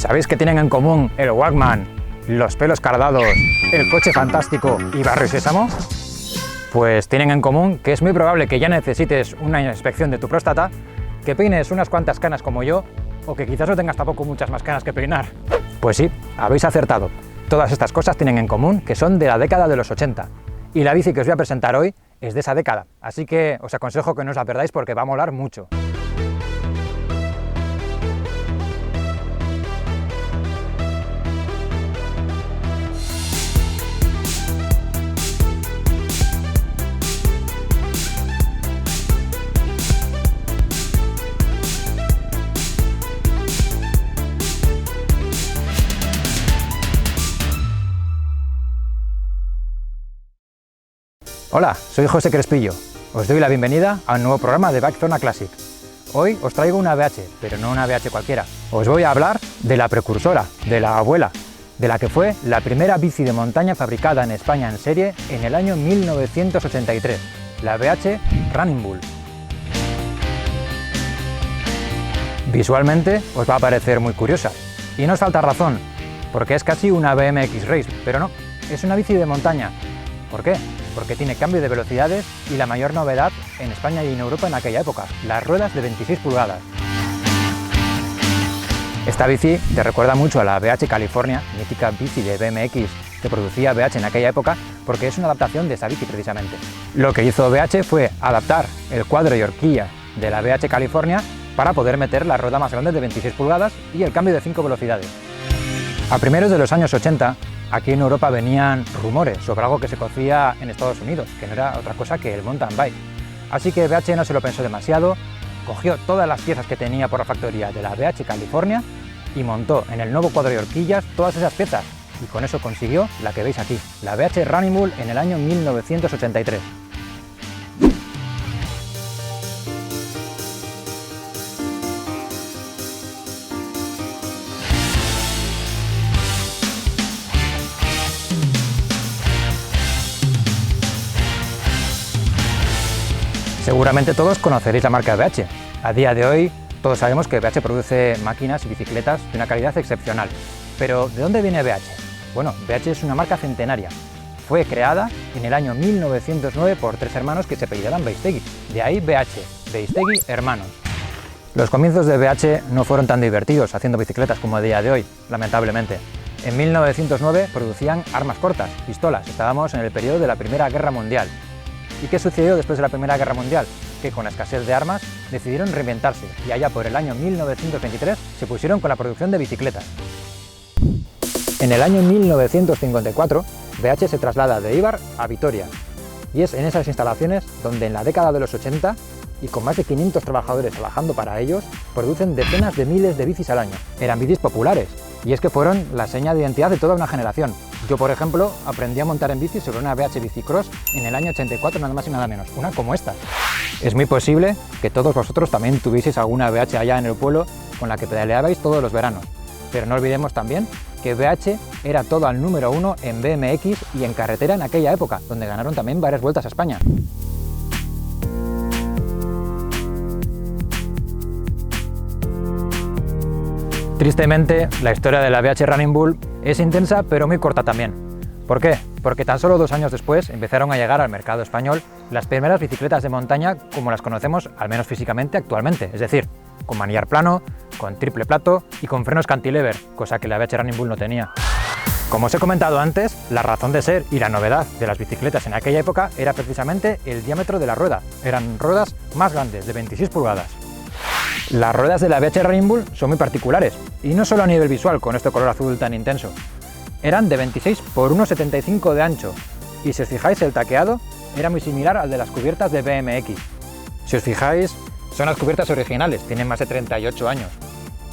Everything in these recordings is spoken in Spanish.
¿Sabéis qué tienen en común el Walkman, los pelos cardados, el coche fantástico y Barrio Sésamo? Pues tienen en común que es muy probable que ya necesites una inspección de tu próstata, que peines unas cuantas canas como yo, o que quizás no tengas tampoco muchas más canas que peinar. Pues sí, habéis acertado. Todas estas cosas tienen en común que son de la década de los 80. Y la bici que os voy a presentar hoy es de esa década. Así que os aconsejo que no os la perdáis porque va a molar mucho. Hola, soy José Crespillo. Os doy la bienvenida a un nuevo programa de Bikezona Classic. Hoy os traigo una BH, pero no una BH cualquiera. Os voy a hablar de la precursora, de la abuela, de la que fue la primera bici de montaña fabricada en España en serie en el año 1983, la BH Running Bull. Visualmente os va a parecer muy curiosa, y no os falta razón, porque es casi una BMX Race, pero no, es una bici de montaña. ¿Por qué? Porque tiene cambio de velocidades y la mayor novedad en España y en Europa en aquella época, las ruedas de 26 pulgadas. Esta bici te recuerda mucho a la BH California, mítica bici de BMX que producía BH en aquella época, porque es una adaptación de esa bici precisamente. Lo que hizo BH fue adaptar el cuadro y horquilla de la BH California para poder meter la rueda más grande de 26 pulgadas y el cambio de 5 velocidades. A primeros de los años 80, aquí en Europa venían rumores sobre algo que se cocía en Estados Unidos, que no era otra cosa que el mountain bike. Así que BH no se lo pensó demasiado, cogió todas las piezas que tenía por la factoría de la BH California y montó en el nuevo cuadro y horquillas todas esas piezas, y con eso consiguió la que veis aquí, la BH Running Bull en el año 1983. Seguramente todos conoceréis la marca BH. A día de hoy todos sabemos que BH produce máquinas y bicicletas de una calidad excepcional. Pero ¿de dónde viene BH? Bueno, BH es una marca centenaria. Fue creada en el año 1909 por tres hermanos que se apellidaban Beistegui. De ahí BH, Beistegui hermanos. Los comienzos de BH no fueron tan divertidos haciendo bicicletas como a día de hoy, lamentablemente. En 1909 producían armas cortas, pistolas. Estábamos en el periodo de la Primera Guerra Mundial. ¿Y qué sucedió después de la Primera Guerra Mundial? Que con la escasez de armas decidieron reinventarse y allá por el año 1923 se pusieron con la producción de bicicletas. En el año 1954 BH se traslada de Eibar a Vitoria y es en esas instalaciones donde en la década de los 80 y con más de 500 trabajadores trabajando para ellos producen decenas de miles de bicis al año. Eran bicis populares y es que fueron la seña de identidad de toda una generación. Yo, por ejemplo, aprendí a montar en bici sobre una BH Bicicross en el año 84, nada más y nada menos, una como esta. Es muy posible que todos vosotros también tuvieseis alguna BH allá en el pueblo con la que pedaleabais todos los veranos. Pero no olvidemos también que BH era todo al número 1 en BMX y en carretera en aquella época, donde ganaron también varias vueltas a España. Tristemente, la historia de la BH Running Bull es intensa pero muy corta también. ¿Por qué? Porque tan solo 2 años después empezaron a llegar al mercado español las primeras bicicletas de montaña como las conocemos, al menos físicamente, actualmente. Es decir, con manillar plano, con triple plato y con frenos cantilever, cosa que la BH Running Bull no tenía. Como os he comentado antes, la razón de ser y la novedad de las bicicletas en aquella época era precisamente el diámetro de la rueda. Eran ruedas más grandes, de 26 pulgadas. Las ruedas de la BH Running Bull son muy particulares, y no solo a nivel visual con este color azul tan intenso. Eran de 26 por 1,75 de ancho, y si os fijáis el taqueado era muy similar al de las cubiertas de BMX. Si os fijáis, son las cubiertas originales, tienen más de 38 años.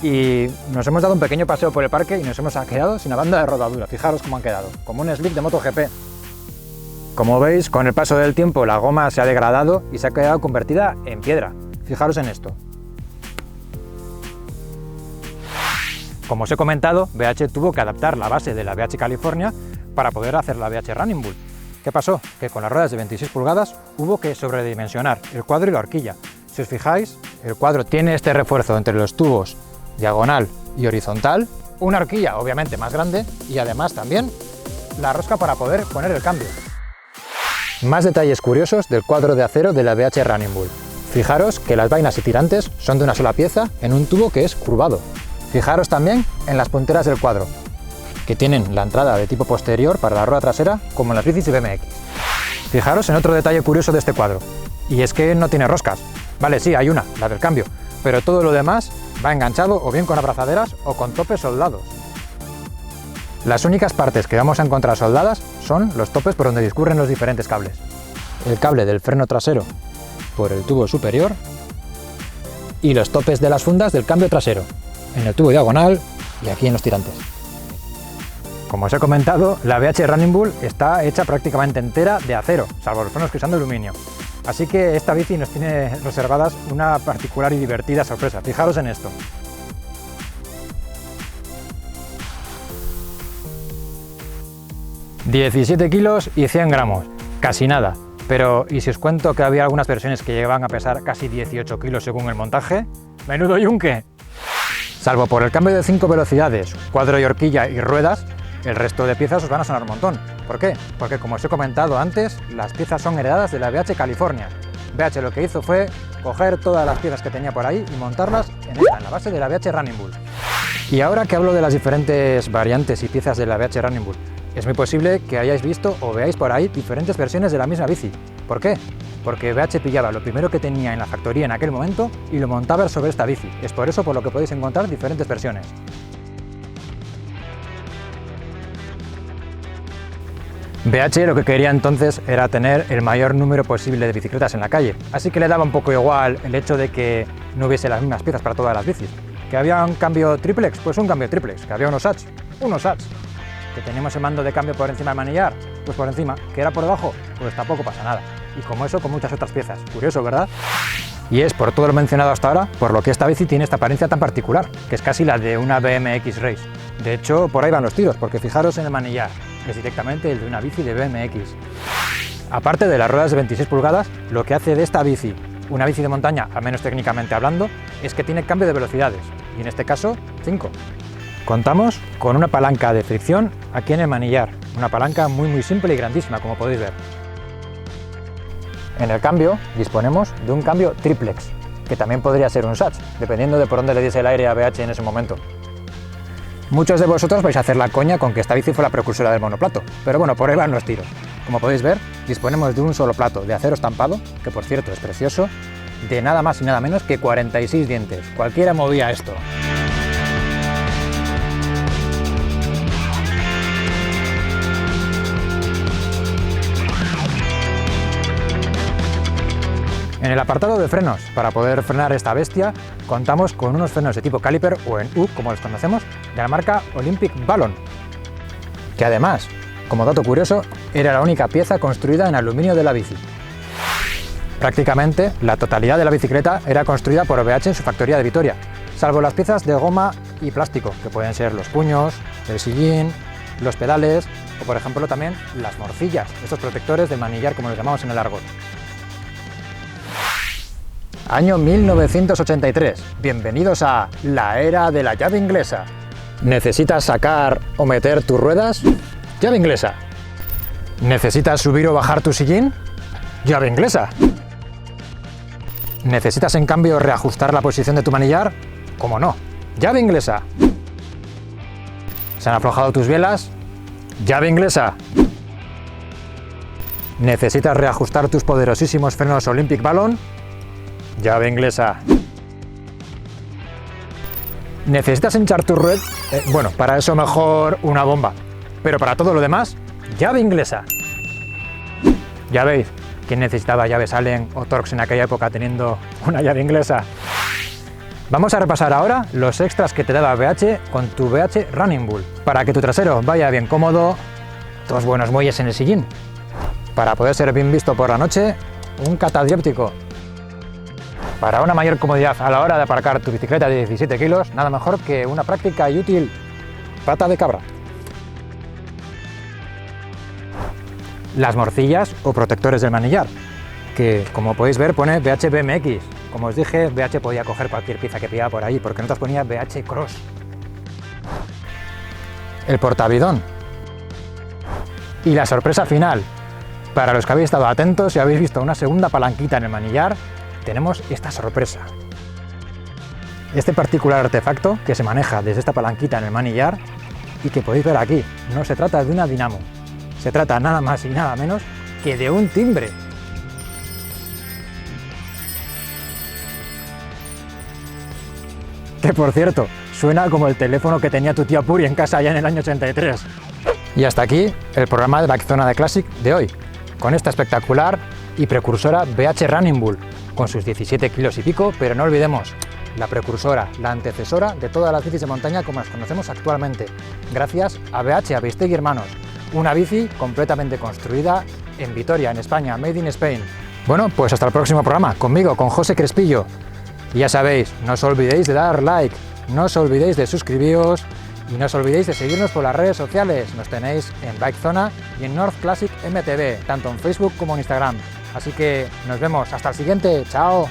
Y nos hemos dado un pequeño paseo por el parque y nos hemos quedado sin una banda de rodadura, fijaros cómo han quedado, como un slick de MotoGP. Como veis, con el paso del tiempo la goma se ha degradado y se ha quedado convertida en piedra. Fijaros en esto. Como os he comentado, BH tuvo que adaptar la base de la BH California para poder hacer la BH Running Bull. ¿Qué pasó? Que con las ruedas de 26 pulgadas hubo que sobredimensionar el cuadro y la horquilla. Si os fijáis, el cuadro tiene este refuerzo entre los tubos diagonal y horizontal, una horquilla obviamente más grande y además también la rosca para poder poner el cambio. Más detalles curiosos del cuadro de acero de la BH Running Bull. Fijaros que las vainas y tirantes son de una sola pieza en un tubo que es curvado. Fijaros también en las punteras del cuadro, que tienen la entrada de tipo posterior para la rueda trasera como en las bicis y BMX. Fijaros en otro detalle curioso de este cuadro, y es que no tiene roscas. Vale, sí, hay una, la del cambio, pero todo lo demás va enganchado o bien con abrazaderas o con topes soldados. Las únicas partes que vamos a encontrar soldadas son los topes por donde discurren los diferentes cables. El cable del freno trasero por el tubo superior y los topes de las fundas del cambio trasero, en el tubo diagonal y aquí en los tirantes. Como os he comentado, la BH Running Bull está hecha prácticamente entera de acero, salvo los frenos que usan de aluminio. Así que esta bici nos tiene reservadas una particular y divertida sorpresa. Fijaros en esto. ...17 kilos y 100 gramos, casi nada. Pero, ¿y si os cuento que había algunas versiones que llegaban a pesar casi 18 kilos según el montaje? ¡Menudo yunque! Salvo por el cambio de 5 velocidades, cuadro y horquilla y ruedas, el resto de piezas os van a sonar un montón. ¿Por qué? Porque, como os he comentado antes, las piezas son heredadas de la BH California. BH lo que hizo fue coger todas las piezas que tenía por ahí y montarlas en la base de la BH Running Bull. Y ahora que hablo de las diferentes variantes y piezas de la BH Running Bull, es muy posible que hayáis visto o veáis por ahí diferentes versiones de la misma bici. ¿Por qué? Porque BH pillaba lo primero que tenía en la factoría en aquel momento y lo montaba sobre esta bici. Es por eso por lo que podéis encontrar diferentes versiones. BH lo que quería entonces era tener el mayor número posible de bicicletas en la calle, así que le daba un poco igual el hecho de que no hubiese las mismas piezas para todas las bicis. ¿Que había un cambio triplex? Pues un cambio triplex. ¿Que había unos sats? Unos sats. ¿Que teníamos el mando de cambio por encima del manillar? Pues por encima. ¿Que era por debajo? Pues tampoco pasa nada. Y como eso, con muchas otras piezas. Curioso, ¿verdad? Y es por todo lo mencionado hasta ahora, por lo que esta bici tiene esta apariencia tan particular, que es casi la de una BMX Race. De hecho, por ahí van los tiros, porque fijaros en el manillar, que es directamente el de una bici de BMX. Aparte de las ruedas de 26 pulgadas, lo que hace de esta bici una bici de montaña, al menos técnicamente hablando, es que tiene cambio de velocidades, y en este caso, 5. Contamos con una palanca de fricción aquí en el manillar, una palanca muy simple y grandísima, como podéis ver. En el cambio disponemos de un cambio triplex, que también podría ser un sats, dependiendo de por dónde le diese el aire a BH en ese momento. Muchos de vosotros vais a hacer la coña con que esta bici fue la precursora del monoplato, pero bueno, por ahí van los tiros. Como podéis ver, disponemos de un solo plato de acero estampado, que por cierto es precioso, de nada más y nada menos que 46 dientes. Cualquiera movía esto. En el apartado de frenos, para poder frenar esta bestia, contamos con unos frenos de tipo caliper o en U, como los conocemos, de la marca Olympic Balloon, que además, como dato curioso, era la única pieza construida en aluminio de la bici. Prácticamente la totalidad de la bicicleta era construida por BH en su factoría de Vitoria, salvo las piezas de goma y plástico, que pueden ser los puños, el sillín, los pedales o por ejemplo también las morcillas, estos protectores de manillar como los llamamos en el argot. Año 1983. Bienvenidos a la era de la llave inglesa. ¿Necesitas sacar o meter tus ruedas? Llave inglesa. ¿Necesitas subir o bajar tu sillín? Llave inglesa. ¿Necesitas en cambio reajustar la posición de tu manillar? ¿Cómo no? Llave inglesa. ¿Se han aflojado tus bielas? Llave inglesa. ¿Necesitas reajustar tus poderosísimos frenos Olympic Balloon? Llave inglesa. ¿Necesitas hinchar tu rueda? Bueno, para eso mejor una bomba. Pero para todo lo demás, llave inglesa. Ya veis, ¿quién necesitaba llaves Allen o Torx en aquella época teniendo una llave inglesa? Vamos a repasar ahora los extras que te daba BH con tu BH Running Bull. Para que tu trasero vaya bien cómodo, 2 buenos muelles en el sillín. Para poder ser bien visto por la noche, un catadióptico. Para una mayor comodidad a la hora de aparcar tu bicicleta de 17 kilos, nada mejor que una práctica y útil pata de cabra. Las morcillas o protectores del manillar, que como podéis ver pone BH BMX. Como os dije, BH podía coger cualquier pieza que pillaba por ahí, porque en otras ponía BH Cross. el portabidón. Y la sorpresa final, para los que habéis estado atentos y habéis visto una segunda palanquita en el manillar, tenemos esta sorpresa. Este particular artefacto que se maneja desde esta palanquita en el manillar y que podéis ver aquí, no se trata de una dinamo, se trata nada más y nada menos que de un timbre. Que por cierto, suena como el teléfono que tenía tu tía Puri en casa ya en el año 83. Y hasta aquí el programa de Bikezona de Classic de hoy, con esta espectacular y precursora BH Running Bull, con sus 17 kilos y pico, pero no olvidemos, la precursora, la antecesora de todas las bicis de montaña como las conocemos actualmente, gracias a BH Abeistegui Hermanos, una bici completamente construida en Vitoria, en España, made in Spain. Bueno, pues hasta el próximo programa, conmigo, con José Crespillo. Y ya sabéis, no os olvidéis de dar like, no os olvidéis de suscribiros y no os olvidéis de seguirnos por las redes sociales. Nos tenéis en Bikezona y en North Classic MTV, tanto en Facebook como en Instagram. Así que nos vemos, hasta el siguiente, chao.